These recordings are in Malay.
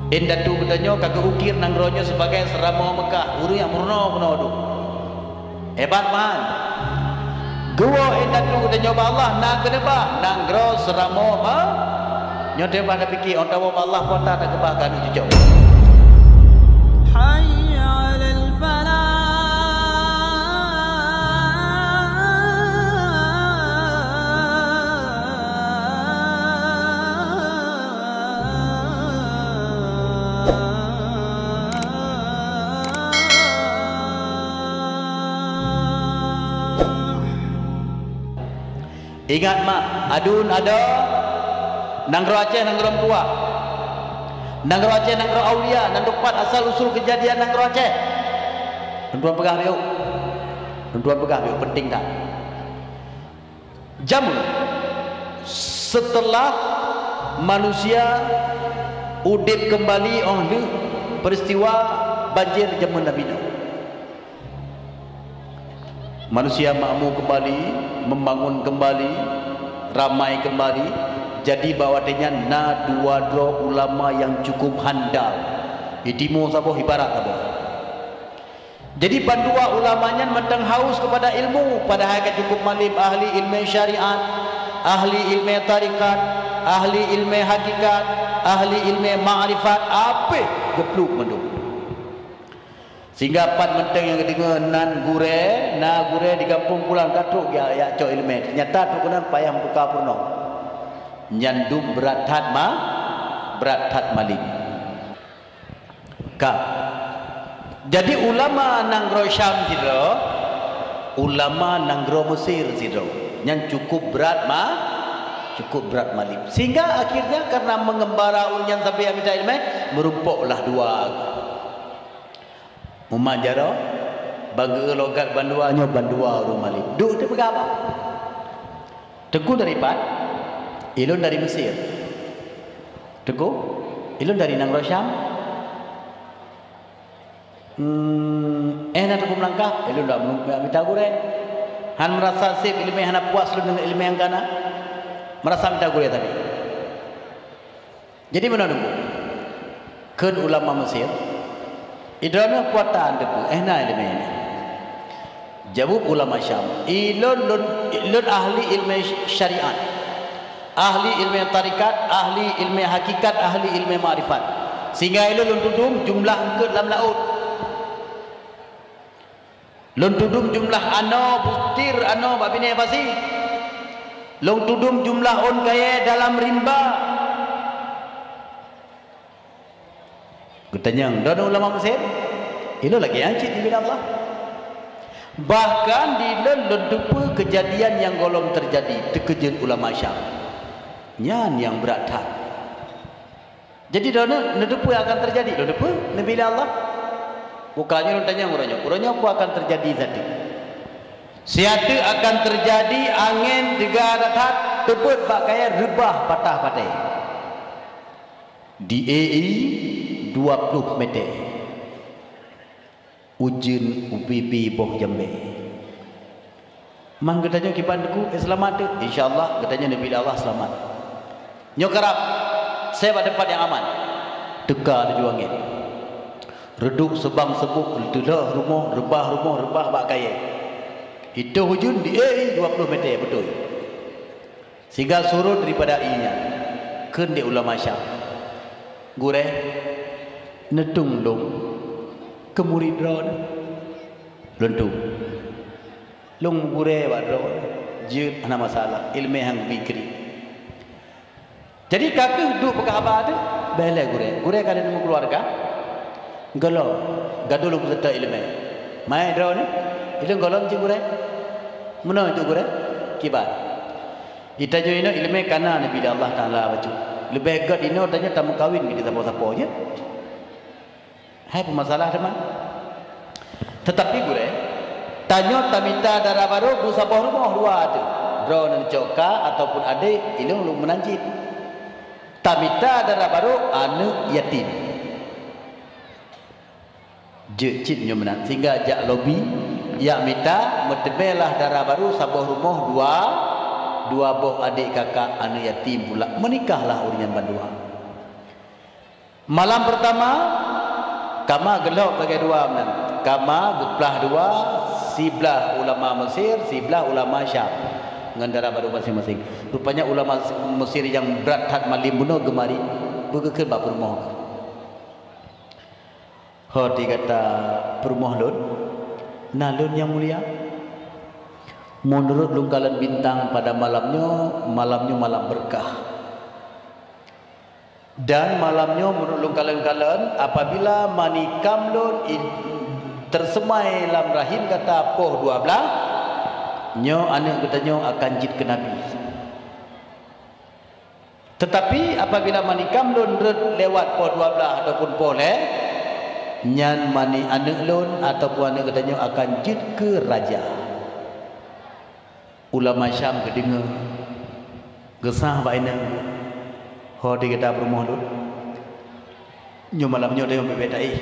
Indatu katanya kagak ukir nangronyo sebagai seramo Mekah. Uru yang murno tu. Hebat man. Gua indatu katanya Allah nang kenapa? Nanggro seramo ma. Nyote pada fikir orang tahu Allah kota tak kebahkan jujur. Hayya 'alal falah. Ingat mak, adun ada nanggro Aceh, nanggro tua, nanggro Aceh, nanggro Aulia, nandupat asal usul kejadian nanggro Aceh. Tentuan pegang yuk, tentuan pegang yuk, penting tak? Jam setelah manusia udip kembali oleh peristiwa banjir zaman Nabi Nuh. Manusia makmur kembali, membangun kembali, ramai kembali. Jadi bawatnya na dua ulama yang cukup handal. Idimo sabo ibarat sabo. Jadi bandua ulamanya mentang haus kepada ilmu, padahal cukup malim ahli ilmu syariat, ahli ilmu tarikat, ahli ilmu hakikat, ahli ilmu ma'rifat, apa gepluk menduk. Sehingga pan menteng yang ketiga nan gure, na gure di kampung pulang katruk ya cok ilmu. Ternyata tu kena payah buka purno. Nyandum berat hat malim. Ka. Jadi ulama nanggro Syam zidro, ulama nanggro Mesir zidro. Yang cukup berat malim. Sehingga akhirnya karena mengembara ulyan sampai amita ilmu merumpuklah dua. Umajaro bagi logat banduanya bandua rumalib. Duk dia pegang apa? Teguh dari Pat, Ilun dari Mesir. Teguh, Ilun dari Nanggro Syam. Nak teguh melangkah, Ilun dah minta gure. Han merasa sip ilmu yang han puas lu dengan ilmu yang kana. Merasa minta gure tadi. Jadi mana nunggu? Ken ulama Mesir. Idrana kuatan depu na ilmu ini. Jawab ulama Syam. Ilun ahli ilmu syariat, ahli ilmu tarikat, ahli ilmu hakikat, ahli ilmu ma'rifat. Sehingga ilun tudung jumlah ke dalam laut. Lun tudung jumlah ano butir ano babine pasi. Lun tudung jumlah on kaya dalam rimba. Katanya, dan ulama Mesir, ini lagi ancit di bidang Allah. Bahkan di lendupu kejadian yang golong terjadi, terkejut ulama Syam. Nyan yang berat hati. Jadi lendupu yang akan terjadi, lendupu Nabi Allah. Bukannya tanya uranya apa akan terjadi tadi? Siapa akan terjadi angin tiga datat tebut bakaya rebah patah-patah. Di EI 20 meter ujin UPP boh Jambe. Mang katanya kipanku selamat tu insyaallah katanya Nabi Allah selamat. Nyokarap saya pada tempat yang aman. Teka di juangin. Reduk sebang sebuk tulah rumah rebah bak kaya. Itu hujun di 20 meter betul. Sehingga surut daripada inya. Ken di ulama Syam. Gure netung dong kemurid ron lentung long gure wadron jut ana masalah ilmu hang fikri. Jadi kakek duduk pegang apa tu bela gure kan ada keluarga galo gadul beserta ilmu mai drone itu golong je gure mana itu gure kibar kita jo ino ilmu kana Nabi Allah Taala baca lebih gad ino tanya tamu kawin kita siapa-siapa je. Hai masalah teman. Tetapi gue tanya tamita darah baru bu sabah rumah dua ada. Drone joka ataupun adik ini lu menanjit. Tamita darah baru anu yatim. Jecit nyomenan sehingga jak lobi ya minta metebelah darah baru sabah rumah dua boh adik kakak anu yatim pula menikahlah urian bandua. Malam pertama kama gelok bagi dua menan. Kama geplah dua, sebelah ulama Mesir, sebelah ulama Syam. Ngandara baru masing-masing. Rupanya ulama Mesir yang berat hat malim bunuh gemari begekeun bab rumah. Hoti kata perumah lun, nalun yang mulia. Menurut lungkalan bintang pada malamnya malam berkah. Dan malamnya menurut lungkalan-kalan apabila manikam lun tersemai dalam rahim kata poh 12 nyo anak katanya akan jid ke Nabi. Tetapi apabila manikam lun lewat poh 12 ataupun poh nyan mani anak lun ataupun anak katanya akan jid ke raja. Ulama Syam kedengar gesah baina ho di kita rumah lun nyo malamnya dia membedai.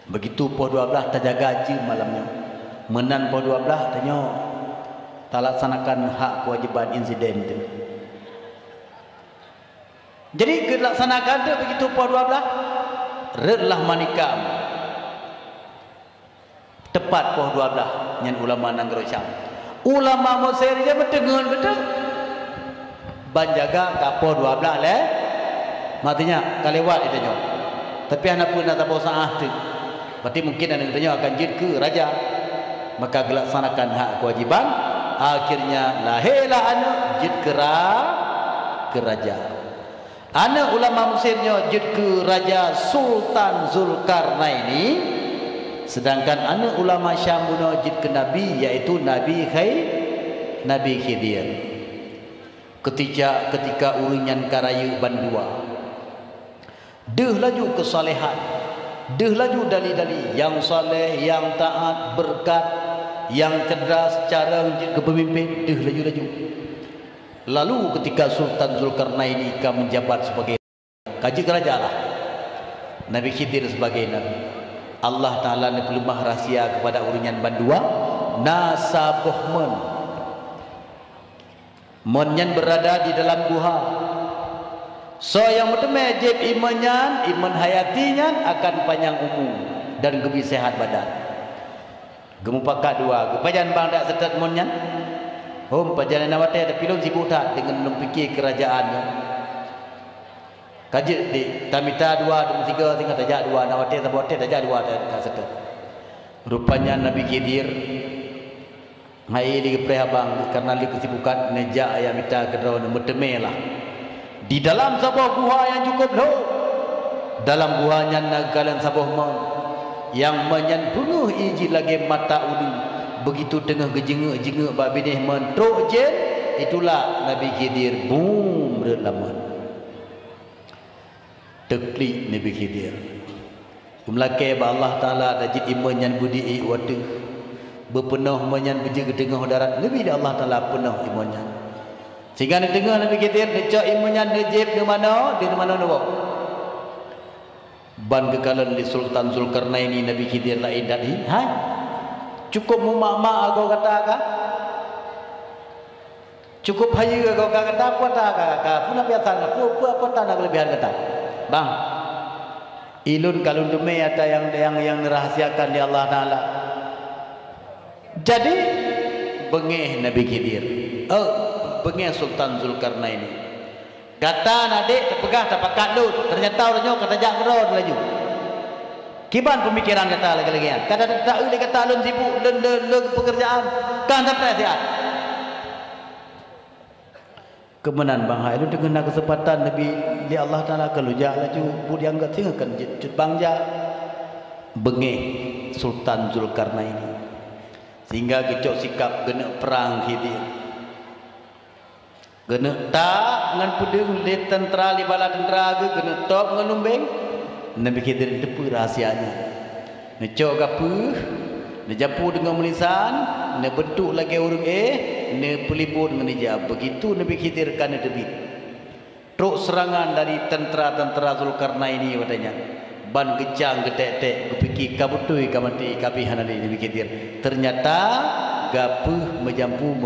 Begitu poh 12 terjaga je malamnya. Menan poh 12 tanya tak laksanakan hak kewajiban insiden tu. Jadi dilaksanakan tu begitu poh 12 redlah manikam. Tepat poh 12 nyan ulama Negeri Syam. Ulama Mesir je berdengar betul. Ban jaga kapo 12 le. Matinya kalewat itu nyo. Tapi anak pun nak tahu saah tu. Berarti mungkin anak itu akan jid ke raja. Maka dilaksanakan hak kewajiban. Akhirnya lahirlah anak jid ke raja. Anak ulama Mesirnya jid ke raja Sultan Zulkarnaini. Sedangkan anak ulama Syam bunuh jid ke Nabi iaitu Nabi Khidir. Ketika uringan karaya bandua. Deh laju kesalehan. Deh laju dali-dali yang saleh, yang taat, berkat, yang cerdas cara jid ke pemimpin, deh laju-laju. Lalu ketika Sultan Zulkarnaini menjabat sebagai kaji kerajaan lah. Nabi Khidir sebagai nabi. Allah Ta'ala ni pelumah rahsia kepada uringan bandua nasabuh menyan berada di dalam guha. So yang bertemu jeb imannya, iman hayatinya akan panjang umur dan gebi sehat badan. Gemu pakat dua, gepajan bang dak setat monyan. Hom pajalan nawate ada pilon sibuk tak dengan mempikir kerajaannya. Kaji di tamita 2, 3 tinggal tajak 2 nawate tabote tajak 2 tak setet. Rupanya Nabi Khidir hai di prehabang karena li kesibukan nejak ayam mita kedau metemelah. Di dalam sebuah gua yang cukup low. Dalam guanya nagalan sebuah mon yang menyan penuh iji lagi mata ulu. Begitu tengah gejengek-jengek bab binih mentruk je itulah Nabi Khidir boom relaman. Teklik Nabi Khidir. Umlake ba Allah Taala dajid iman yang budi watu. Berpenuh menyan beje ke tengah darat lebih dah Allah Taala penuh imannya. Sehingga di tengah Nabi Khidir decak imannya nejib di mana nawa. Ban kekalan di Sultan Zulkarnaini Nabi Khidir lain tadi. Hai. Cukup mumak-mak aku kata kan? Cukup hayu aku kata apa tak kata? Puna biasa apa tak nak kelebihan kata? Bang, ilun kalun demi ada yang dirahasiakan di Allah Ta'ala. Jadi bengih Nabi Khidir, bengih Sultan Zulkarnaini. Kata nadik terpegah terpakat lu. Ternyata orangnya kata jak gerod laju. Kiban pemikiran kata lagi-lagian. Kata tak boleh kata lun sibuk le pekerjaan. Kan sampai sihat. Kemenan bang hai lu dengan kesempatan Nabi di Allah Taala keluja laju budi angkat tinggalkan cut bangja bengih Sultan Zulkarnaini sehingga gecok sikap genek perang Khidir genek tak ngan pudeng li tentera li bala tentera ge genek top ngan lumbeng Nabi Khidir depu rahsianya necok gapuh nejampu dengan melisan ne bentuk lagi urung ne pelibur dengan hijab. Begitu Nabi Khidir kan debit. Truk serangan dari tentera-tentera Zulkarnaini katanya. Ban gejang getek-tek kepiki kabutui kamati kapihan dari Nabi Khidir. Ternyata gapuh menjampu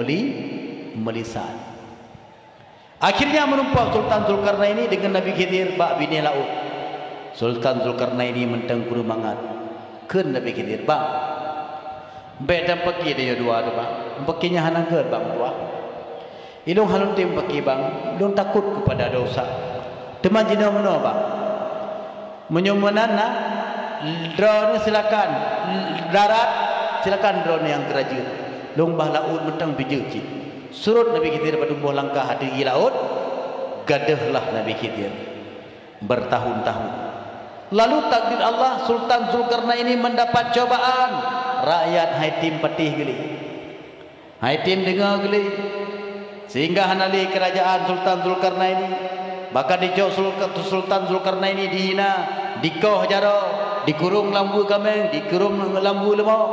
melisan. Akhirnya menumpah Sultan Zulkarnaini dengan Nabi Khidir bak bini laut. Sultan Zulkarnaini mentang kuru mangat ke Nabi Khidir bang. Beda pergi dia dua tu bang. Perginya hana ke bang dua. Ilung halun tim pergi bang. Ilung takut kepada dosa. Teman jina mana bang? Menyumanan nak drone silakan. Darat silakan drone yang keraja. Lombah laut mentang bijak. Surut Nabi Khidir bertumbuh langkah hadi laut. Gadahlah Nabi Khidir bertahun-tahun. Lalu takdir Allah, Sultan Zulkarnaini mendapat cobaan. Rakyat Haitim patih geli. Haitim dengar geli. Sehingga hanali kerajaan Sultan Zulkarnaini. Bahkan dicok Sultan Zulkarnaini dihina, dikoh jaro, dikurung lambu kameng, dikurung lambu lemau.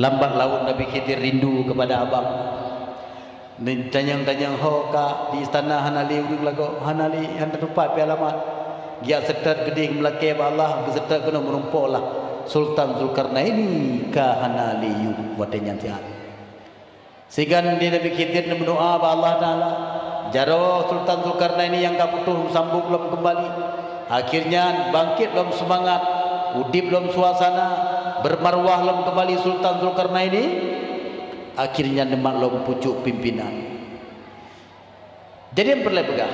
Lambat laut Nabi Khidir rindu kepada abang. Tanyang-tanyang hoka di istana hanali urang lagu hanali handa tempat pi alamat. Dia setat gede melake Allah, setat kena merumpolah Sultan Zulkarnaini ka hanali yu watenya tiat. Sigan di Nabi Khidir berdoa ba Allah Taala. Jaro Sultan Zulkarnaini yang kaputuh sambung belum kembali. Akhirnya bangkit belum semangat, udip belum suasana, bermarwah lom kembali Sultan Zulkarnaini. Akhirnya demak lom pucuk pimpinan. Jadi yang perlu pegah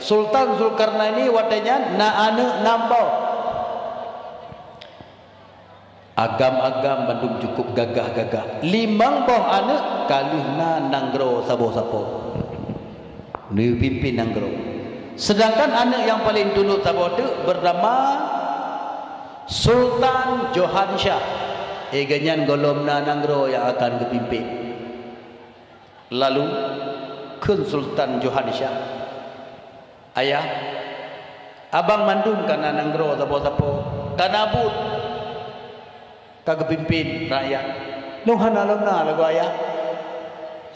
Sultan Zulkarnaini watanya na ane nambau agam-agam Bandung cukup gagah-gagah. Limang boh ane kaluhna nanggro sabo-sabo ni pimpin nanggro. Sedangkan anak yang paling dulu sabo tu bernama Sultan Johansyah. Ganyan golomna nanggro yang akan kepimpin. Lalu kun Sultan Johansyah, ayah abang mandum kana nanggro sabo-sabo tanabut ka kepimpin rakyat. Nuhana lomna lagu ayah.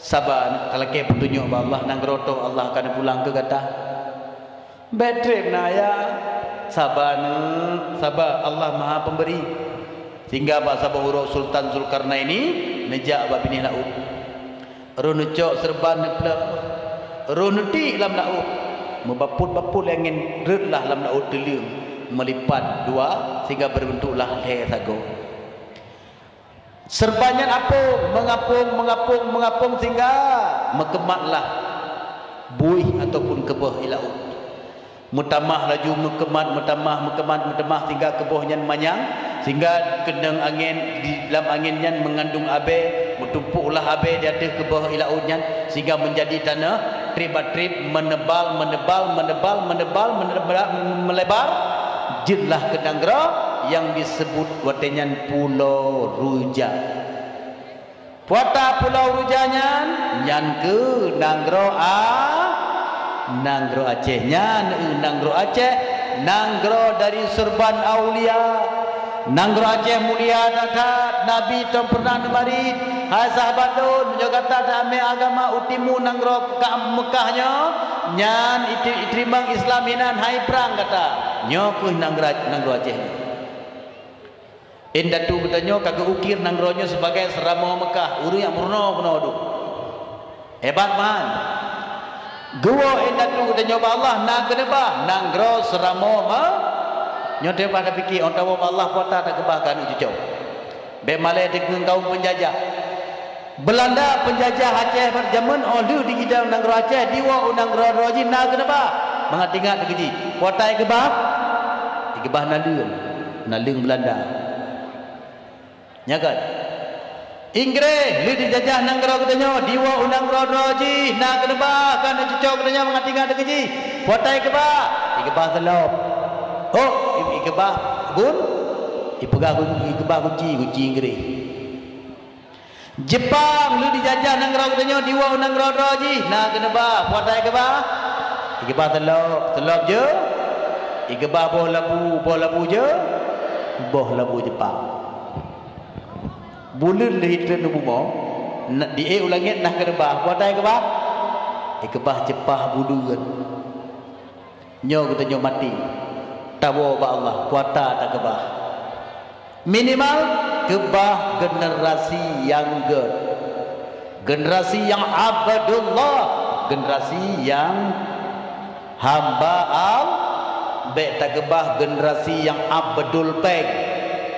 Sabar kalau ke petunjuk Allah nanggro to Allah akan pulang ke kata. Bedrem na ayah. Sabar Allah Maha Pemberi. Sehingga bahasa bahura Sultan Zulkarnaini nejak babini laut. Runecok serban nepla. Runuti lam laut. Membaput-baput angin redlah lam laut telung melipat dua sehingga berbentuklah leher sago. Serbanyan mengapung sehingga mekematlah buih ataupun kebah laut. Mutamah laju mekemat sehingga kebahnya manyang sehingga kendang angin di dalam anginnya mengandung abe, bertumpuklah abe di atas kebah lautnya sehingga menjadi tanah trip melebar jelah ke Nanggro yang disebut watenya Pulau Ruja. Puata Pulau Rujanya nyan ke Nanggro Nanggro Aceh nyan Nanggro Aceh, Nanggro dari Serban Aulia, Nanggro Aceh mulia datat Nabi tu pernah nemari. Hai sahabat dun menjaga damai agama utimu Nanggro ke Mekahnya nyan itirimang Islaminan hai perang kata nyokuh Nanggro Aceh. Indatu katanya kagak ukir Nanggronyo sebagai serama Mekah uru yang murno du hebat man. Gua indatu katanya Allah nak kedebah Nanggro serama nyote pada fikir orang tahu Allah kota tak kebahkan ucucau. Bemale dengan kaum penjajah. Belanda penjajah Aceh berjamanolu di hidang Nanggro Aceh diwa Nanggro roji nak kedebah. Mengatingat keji. Kota kebah. Kebah nalung Belanda. Nyakat. Inggris lu dijajah Nanggro katanya diwa Nanggro roji nak kedebah kan ucucau katanya mengatingat keji. Kota kebah selop. Oh, ikebah bun, ikebah kunci Inggris. Jepang lu dijajah Nanggro katanya diwa Nanggro roji nak kenebah puat ikebah telop je. Ikebah boh labu je. Boh labu Jepang. Bulan Hitler nu bumo di ulangit nak kenebah puat ikebah Jepang buduan. Nyo katanya mati. Tawo ba Allah kuata tak kebah minimal kebah generasi yang abadullah generasi yang hamba al baik tak gebah generasi yang abdul peg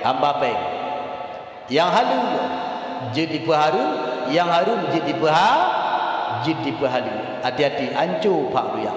hamba peg yang halu jadi peharu yang harum jadi pehalu hati-hati hancur pak dia